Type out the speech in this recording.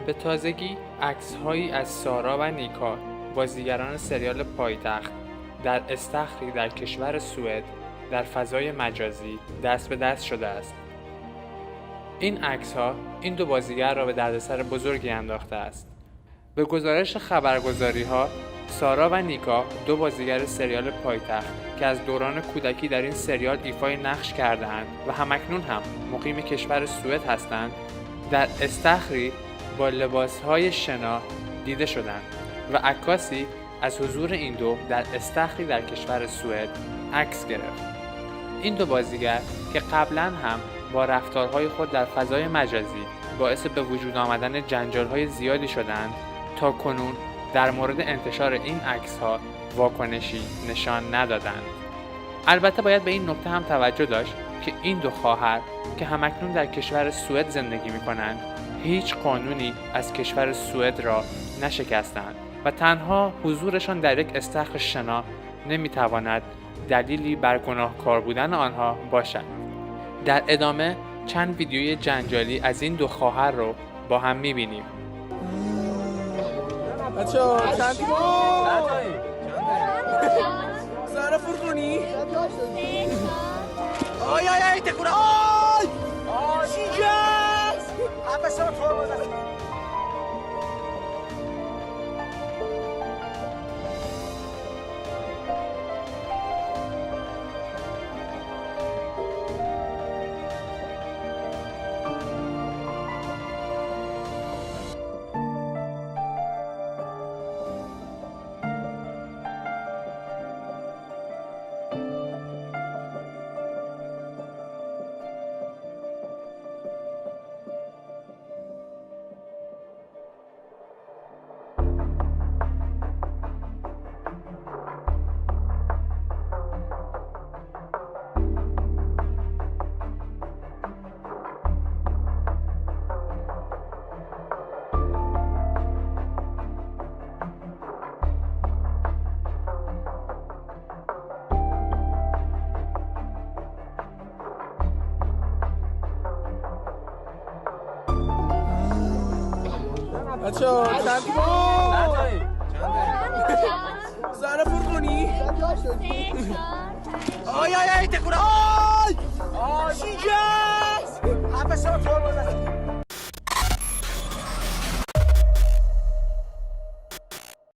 به تازگی عکس‌هایی از سارا و نیکا، بازیگران سریال پایتخت، در استخری در کشور سوئد در فضای مجازی دست به دست شده است. این عکس‌ها این دو بازیگر را به دردسر بزرگی انداخته است. به گزارش خبرگزاری‌ها، سارا و نیکا، دو بازیگر سریال پایتخت که از دوران کودکی در این سریال ایفای نقش کرده‌اند و همکنون هم مقیم کشور سوئد هستند، در استخری با لباس‌های شنا دیده شدند و عکاسی از حضور این دو در استخری در کشور سوئد عکس گرفت. این دو بازیگر که قبلا هم با رفتارهای خود در فضای مجازی باعث به وجود آمدن جنجال‌های زیادی شدند، تا کنون در مورد انتشار این عکس‌ها واکنشی نشان ندادند. البته باید به این نکته هم توجه داشت که این دو خواهر که همکنون در کشور سوئد زندگی می‌کنند، هیچ قانونی از کشور سوئد را نشکستند و تنها حضورشان در یک استخر شنا نمی‌تواند دلیلی بر گناهکار بودن آنها باشد. در ادامه چند ویدیوی جنجالی از این دو خواهر رو با هم می‌بینیم. بچه‌ها چند سارا فرقونی آی آی آی تکورا آی شیجاز عباسا ترمز بچه‌ها چند سارا فرقونی آی آی آی تکورا آی شیجاز